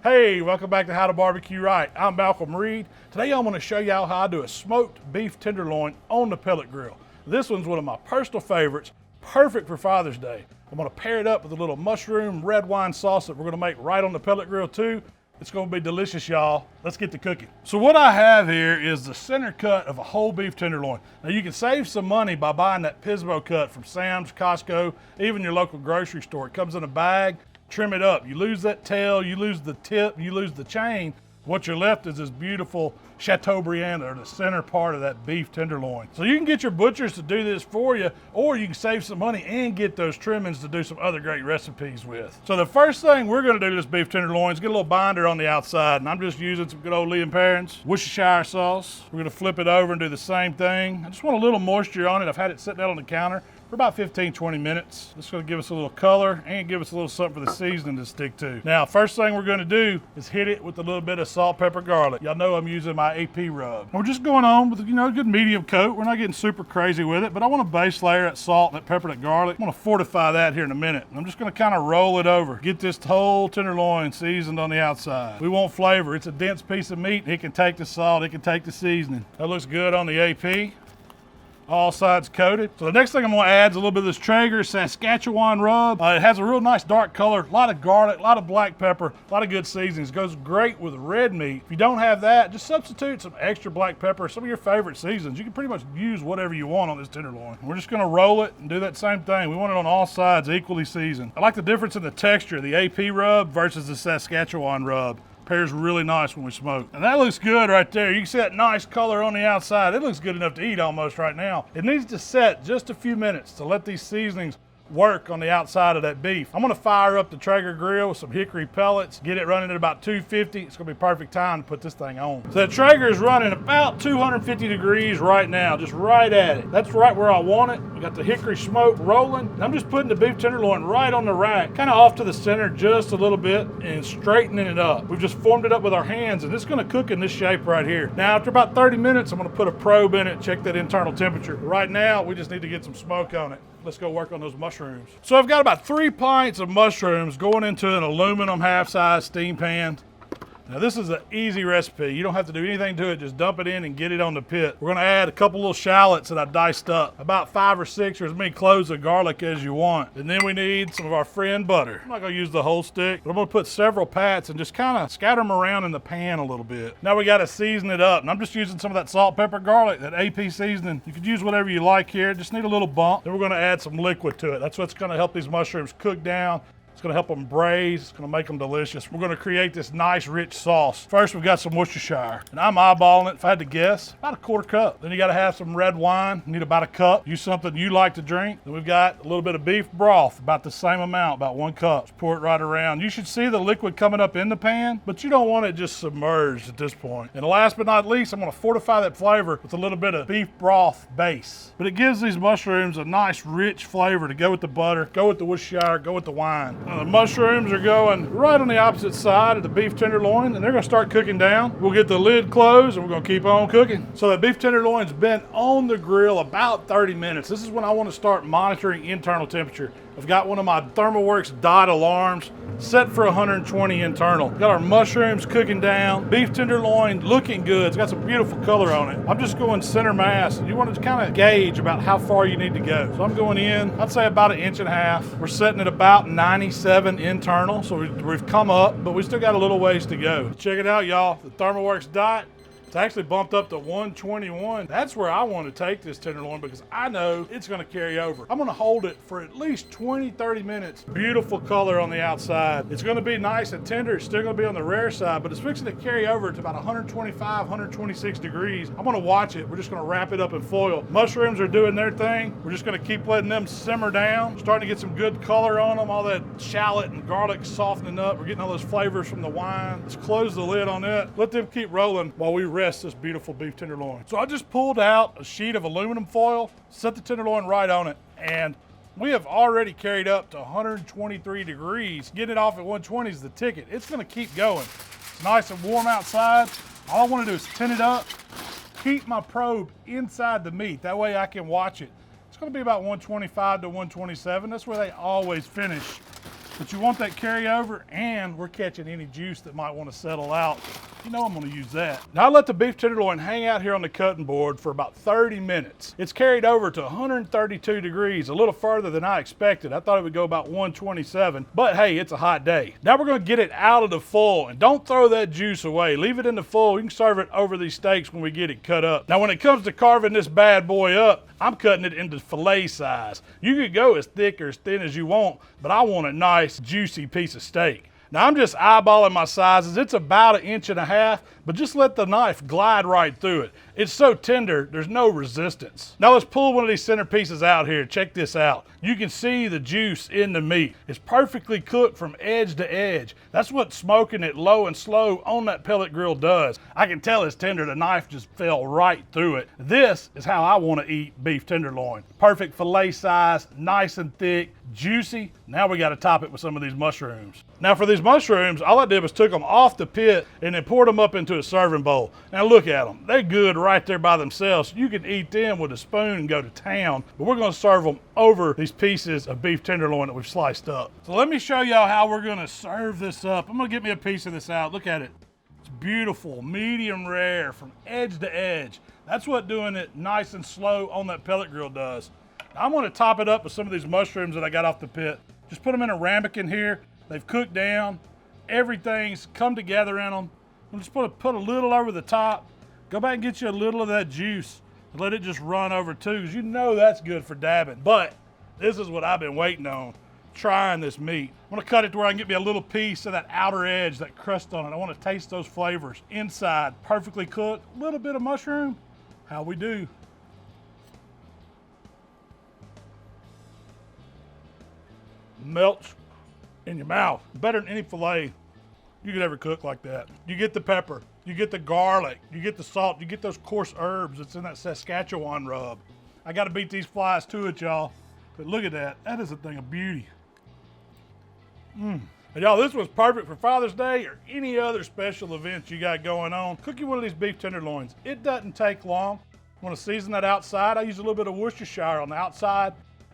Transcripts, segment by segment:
Hey, welcome back to How to Barbecue Right. I'm Malcolm Reed. Today I'm going to show y'all how I do a smoked beef tenderloin on the pellet grill. This one's one of my personal favorites, perfect for Father's Day. I'm going to pair it up with a little mushroom red wine sauce that we're going to make right on the pellet grill too. It's going to be delicious, y'all. Let's get to cooking. So what I have here is the center cut of a whole beef tenderloin. Now you can save some money by buying that Pismo cut from Sam's, Costco, even your local grocery store. It comes in a bag. Trim it up. You lose that tail, you lose the tip, you lose the chain. What you're left is this beautiful Chateaubriand, or the center part of that beef tenderloin. So you can get your butchers to do this for you, or you can save some money and get those trimmings to do some other great recipes with. So the first thing we're going to do to this beef tenderloin is get a little binder on the outside, and I'm just using some good old Lee & Perrins Worcestershire sauce. We're going to flip it over and do the same thing. I just want a little moisture on it. I've had it sitting out on the counter for about 15-20 minutes. This is going to give us a little color and give us a little something for the seasoning to stick to. Now, first thing we're going to do is hit it with a little bit of salt, pepper, garlic. Y'all know I'm using my AP rub. We're just going on with, a good medium coat. We're not getting super crazy with it, but I want a base layer that salt, that pepper, that garlic. I'm going to fortify that here in a minute. I'm just going to kind of roll it over. Get this whole tenderloin seasoned on the outside. We want flavor. It's a dense piece of meat. It can take the salt. It can take the seasoning. That looks good on the AP. All sides coated. So the next thing I'm going to add is a little bit of this Traeger Saskatchewan rub. It has a real nice dark color, a lot of garlic, a lot of black pepper, a lot of good seasonings. It goes great with red meat. If you don't have that, just substitute some extra black pepper, some of your favorite seasons. You can pretty much use whatever you want on this tenderloin. We're just going to roll it and do that same thing. We want it on all sides equally seasoned. I like the difference in the texture of the AP rub versus the Saskatchewan rub. Pairs really nice when we smoke. And that looks good right there. You can see that nice color on the outside. It looks good enough to eat almost right now. It needs to set just a few minutes to let these seasonings work on the outside of that beef. I'm gonna fire up the Traeger grill with some hickory pellets, get it running at about 250. It's gonna be perfect time to put this thing on. So that Traeger is running about 250 degrees right now, just right at it. That's right where I want it. We got the hickory smoke rolling. I'm just putting the beef tenderloin right on the rack, kind of off to the center just a little bit and straightening it up. We've just formed it up with our hands, and it's gonna cook in this shape right here. Now, after about 30 minutes, I'm gonna put a probe in it, check that internal temperature. Right now, we just need to get some smoke on it. Let's go work on those mushrooms. So I've got about 3 pints of mushrooms going into an aluminum half-size steam pan. Now this is an easy recipe. You don't have to do anything to it. Just dump it in and get it on the pit. We're gonna add a couple little shallots that I diced up. About 5 or 6 or as many cloves of garlic as you want. And then we need some of our friend butter. I'm not gonna use the whole stick, but I'm gonna put several pats and just kind of scatter them around in the pan a little bit. Now we gotta season it up. And I'm just using some of that salt, pepper, garlic, that AP seasoning. You could use whatever you like here. Just need a little bump. Then we're gonna add some liquid to it. That's what's gonna help these mushrooms cook down. It's gonna help them braise, it's gonna make them delicious. We're gonna create this nice rich sauce. First, we've got some Worcestershire, and I'm eyeballing it, if I had to guess, about a 1/4 cup. Then you gotta have some red wine, you need about 1 cup. Use something you like to drink. Then we've got a little bit of beef broth, about the same amount, about 1 cup. Just pour it right around. You should see the liquid coming up in the pan, but you don't want it just submerged at this point. And last but not least, I'm gonna fortify that flavor with a little bit of beef broth base. But it gives these mushrooms a nice rich flavor to go with the butter, go with the Worcestershire, go with the wine. Now, the mushrooms are going right on the opposite side of the beef tenderloin, and they're gonna start cooking down. We'll get the lid closed and we're gonna keep on cooking. So that beef tenderloin's been on the grill about 30 minutes. This is when I wanna start monitoring internal temperature. I've got one of my ThermalWorks dot alarms set for 120 internal. Got our mushrooms cooking down, beef tenderloin looking good. It's got some beautiful color on it. I'm just going center mass. You want to kind of gauge about how far you need to go. So I'm going in, I'd say about 1.5 inches. We're setting at about 97 internal, so we've come up, but we still got a little ways to go. Check it out, y'all. The ThermalWorks dot. It's actually bumped up to 121. That's where I want to take this tenderloin because I know it's going to carry over. I'm going to hold it for at least 20-30 minutes. Beautiful color on the outside. It's going to be nice and tender. It's still going to be on the rare side, but it's fixing to carry over to about 125, 126 degrees. I'm going to watch it. We're just going to wrap it up in foil. Mushrooms are doing their thing. We're just going to keep letting them simmer down. Starting to get some good color on them. All that shallot and garlic softening up. We're getting all those flavors from the wine. Let's close the lid on it. Let them keep rolling while we rest this beautiful beef tenderloin. So I just pulled out a sheet of aluminum foil, set the tenderloin right on it, and we have already carried up to 123 degrees. Getting it off at 120 is the ticket. It's gonna keep going. It's nice and warm outside. All I wanna do is tin it up, keep my probe inside the meat. That way I can watch it. It's gonna be about 125 to 127. That's where they always finish But you want that carryover, and we're catching any juice that might want to settle out. You know I'm going to use that. Now I let the beef tenderloin hang out here on the cutting board for about 30 minutes. It's carried over to 132 degrees, a little further than I expected. I thought it would go about 127, but hey, it's a hot day. Now we're going to get it out of the foil, and don't throw that juice away. Leave it in the foil. You can serve it over these steaks when we get it cut up. Now when it comes to carving this bad boy up, I'm cutting it into fillet size. You could go as thick or as thin as you want, but I want a nice, juicy piece of steak. Now I'm just eyeballing my sizes. It's about 1.5 inches, but just let the knife glide right through it. It's so tender, there's no resistance. Now let's pull one of these center pieces out here. Check this out. You can see the juice in the meat. It's perfectly cooked from edge to edge. That's what smoking it low and slow on that pellet grill does. I can tell it's tender. The knife just fell right through it. This is how I want to eat beef tenderloin. Perfect fillet size, nice and thick, juicy. Now we got to top it with some of these mushrooms. Now for these mushrooms, all I did was took them off the pit and then poured them up into a serving bowl. Now look at them. They're good right there by themselves. You can eat them with a spoon and go to town, but we're going to serve them over these pieces of beef tenderloin that we've sliced up. So let me show y'all how we're going to serve this up. I'm going to get me a piece of this out. Look at it. It's beautiful, medium rare from edge to edge. That's what doing it nice and slow on that pellet grill does. I'm going to top it up with some of these mushrooms that I got off the pit. Just put them in a ramekin here. They've cooked down. Everything's come together in them. I'm just put a little over the top. Go back and get you a little of that juice and let it just run over too, because you know that's good for dabbing. But this is what I've been waiting on, trying this meat. I'm gonna cut it to where I can get me a little piece of that outer edge, that crust on it. I want to taste those flavors. Inside, perfectly cooked, a little bit of mushroom. How we do. Melts in your mouth. Better than any filet you could ever cook like that. You get the pepper, you get the garlic, you get the salt, you get those coarse herbs that's in that Saskatchewan rub. I gotta beat these flies to it, y'all. But look at that. That is a thing of beauty. And y'all, this was perfect for Father's Day or any other special events you got going on. Cook you one of these beef tenderloins. It doesn't take long. Want to season that outside? I use a little bit of Worcestershire on the outside.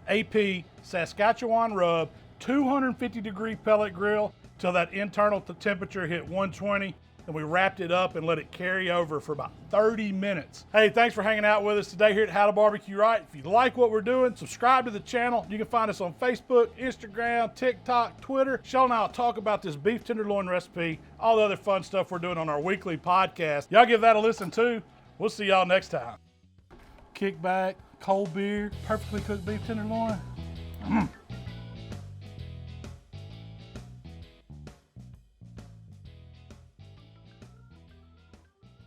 AP Saskatchewan rub, 250 degree pellet grill till that internal temperature hit 120. And we wrapped it up and let it carry over for about 30 minutes. Hey, thanks for hanging out with us today here at HowToBBQRight. If you like what we're doing, subscribe to the channel. You can find us on Facebook, Instagram, TikTok, Twitter. Sheryl and I will talk about this beef tenderloin recipe, all the other fun stuff we're doing on our weekly podcast. Y'all give that a listen too. We'll see y'all next time. Kick back, cold beer, perfectly cooked beef tenderloin.